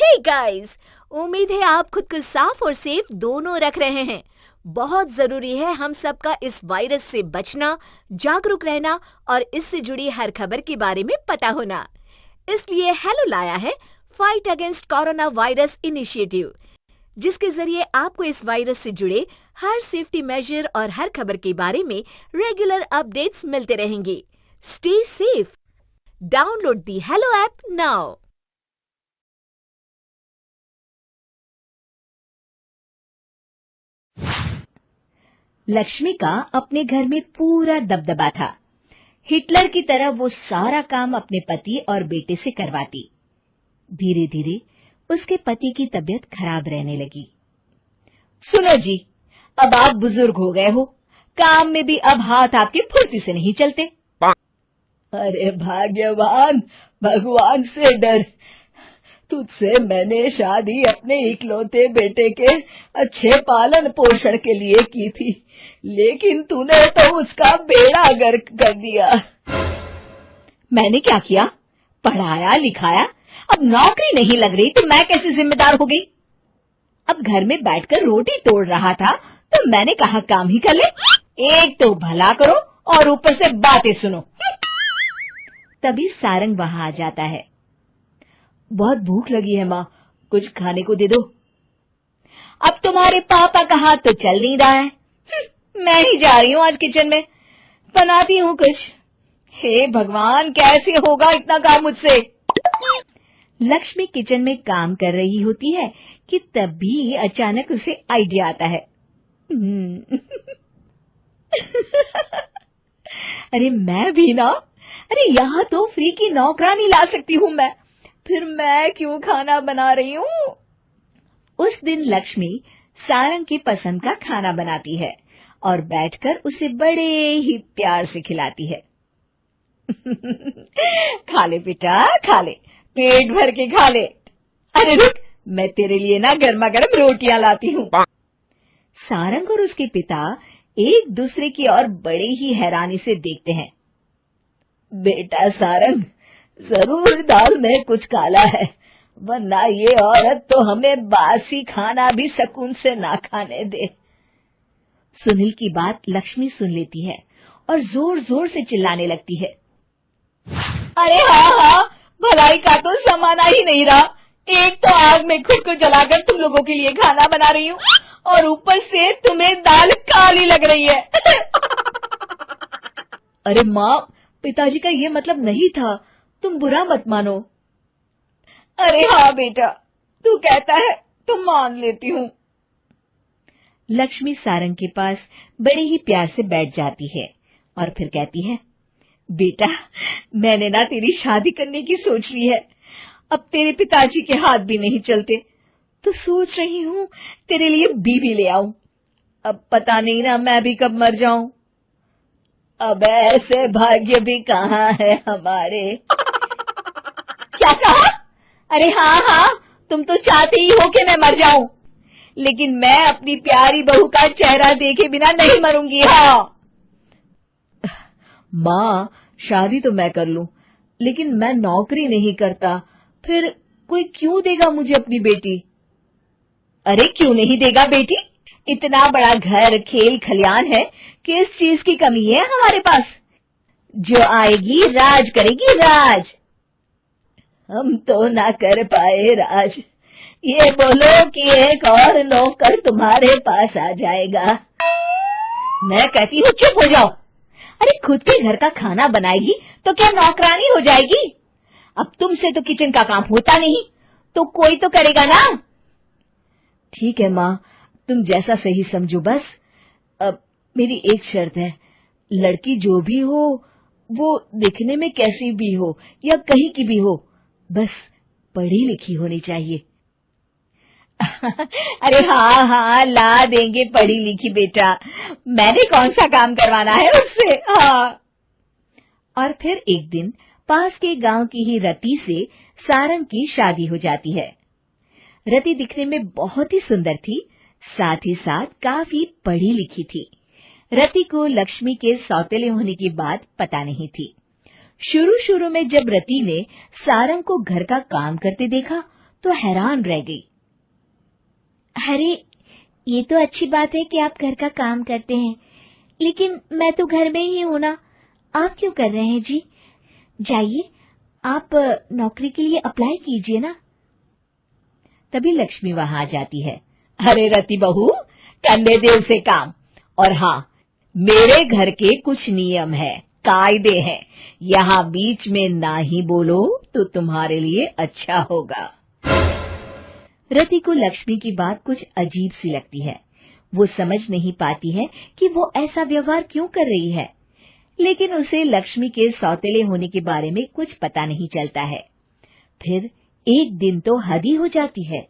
Hey guys, उम्मीद है आप खुद को साफ और सेफ दोनों रख रहे हैं। बहुत जरूरी है हम सबका इस वायरस से बचना, जागरूक रहना और इससे जुड़ी हर खबर के बारे में पता होना। इसलिए हेलो लाया है fight against corona virus initiative, जिसके जरिए आपको इस वायरस से जुड़े हर सेफ्टी मेजर और हर खबर के बारे में रेगुलर अपडेट्स मिलते रहेंगे। Stay safe. Download the hello app now. Lakshmi का अपने घर में पूरा दबदबा था। हिटलर की तरह वो सारा काम अपने पति और बेटे से करवाती। धीरे धीरे उसके पति की तबीयत खराब रहने लगी। सुनो जी, अब आप बुजुर्ग हो गए हो, काम में भी अब हाथ आपके फुर्ती से नहीं चलते। अरे भाग्यवान, भगवान से डर। तुझसे मैंने शादी अपने इकलौते बेटे के अच्छे पालन पोषण के लिए की थी, लेकिन तूने तो उसका बेड़ा गर्क कर दिया। मैंने क्या किया? पढ़ाया लिखाया, अब नौकरी नहीं लग रही तो मैं कैसे जिम्मेदार हो गई? अब घर में बैठकर रोटी तोड़ रहा था तो मैंने कहा काम ही कर ले। एक तो भला करो और ऊपर से बातें सुनो। तभी सारंग वहां आ जाता है। बहुत भूख लगी है माँ, कुछ खाने को दे दो। अब तुम्हारे पापा का हाथ तो चल नहीं रहा है। मैं ही जा रही हूँ आज किचन में, बनाती हूँ कुछ। हे भगवान, कैसे होगा इतना काम मुझसे? लक्ष्मी किचन में काम कर रही होती है कि तभी अचानक उसे आइडिया आता है। अरे मैं भी ना, अरे यहाँ तो फ्री की नौकरानी ला सकती हूँ मैं, फिर मैं क्यों खाना बना रही हूँ? उस दिन लक्ष्मी सारंग की पसंद का खाना बनाती है और बैठकर उसे बड़े ही प्यार से खिलाती है। खा ले बेटा, खा ले, पेट भर के खा ले। अरे रुक, मैं तेरे लिए ना गर्मा गर्म रोटियां लाती हूँ। सारंग और उसके पिता एक दूसरे की ओर बड़े ही हैरानी से देखते हैं। बेटा सारंग, जरूर दाल में कुछ काला है, वरना ये औरत तो हमें बासी खाना भी सुकून से ना खाने दे। सुनील की बात लक्ष्मी सुन लेती है और जोर जोर से चिल्लाने लगती है। अरे हाँ, भलाई का तो जमाना ही नहीं रहा। एक तो आग में खुद को जलाकर तुम लोगों के लिए खाना बना रही हूँ और ऊपर से तुम्हें दाल काली लग रही है। अरे माँ, पिताजी का ये मतलब नहीं था, तुम बुरा मत मानो। अरे हाँ बेटा, तू कहता है तो मान लेती हूँ। लक्ष्मी सारंग के पास बड़े ही प्यार से बैठ जाती है और फिर कहती है, बेटा मैंने ना तेरी शादी करने की सोच ली है। अब तेरे पिताजी के हाथ भी नहीं चलते, तो सोच रही हूँ तेरे लिए बीवी ले आऊं। अब पता नहीं ना मैं भी कब मर जाऊं। अब ऐसे भाग्य भी कहाँ है हमारे। क्या कहा? अरे हाँ, तुम तो चाहते ही हो कि मैं मर जाऊं, लेकिन मैं अपनी प्यारी बहू का चेहरा देखे बिना नहीं मरूंगी। हाँ माँ, शादी तो मैं कर लूं, लेकिन मैं नौकरी नहीं करता, फिर कोई क्यों देगा मुझे अपनी बेटी? अरे क्यों नहीं देगा बेटी? इतना बड़ा घर, खेल खलियान है, किस चीज की कमी है हमारे पास? जो आएगी राज करेगी, राज। हम तो ना कर पाए राज, ये बोलो कि एक और नौकर तुम्हारे पास आ जाएगा। मैं कहती हूँ चुप हो जाओ। अरे खुद के घर का खाना बनाएगी तो क्या नौकरानी हो जाएगी? अब तुमसे तो किचन का काम होता नहीं, तो कोई तो करेगा ना। ठीक है माँ, तुम जैसा सही समझो बस। अब मेरी एक शर्त है, लड़की जो भी हो वो दिखने में कैसी भी हो या कहीं की भी हो, बस पढ़ी लिखी होनी चाहिए। अरे हाँ, ला देंगे पढ़ी लिखी बेटा, मैंने कौन सा काम करवाना है उससे। हाँ। और फिर एक दिन पास के गांव की ही रति से सारंग की शादी हो जाती है। रति दिखने में बहुत ही सुंदर थी, साथ ही साथ काफी पढ़ी लिखी थी। रति को लक्ष्मी के सौतेले होने की बात पता नहीं थी। शुरू शुरू में जब रति ने सारंग को घर का काम करते देखा तो हैरान रह गई। अरे, ये तो अच्छी बात है कि आप घर का काम करते हैं, लेकिन मैं तो घर में ही हूं ना, आप क्यों कर रहे हैं जी? जाइए, आप नौकरी के लिए अप्लाई कीजिए ना। तभी लक्ष्मी वहां आ जाती है। अरे रति बहू, करने दे उसे काम। और हाँ, मेरे घर के कुछ नियम है, कायदे हैं, यहाँ बीच में ना ही बोलो तो तुम्हारे लिए अच्छा होगा। रति को लक्ष्मी की बात कुछ अजीब सी लगती है। वो समझ नहीं पाती है कि वो ऐसा व्यवहार क्यों कर रही है, लेकिन उसे लक्ष्मी के सौतेले होने के बारे में कुछ पता नहीं चलता है। फिर एक दिन तो हद ही हो जाती है।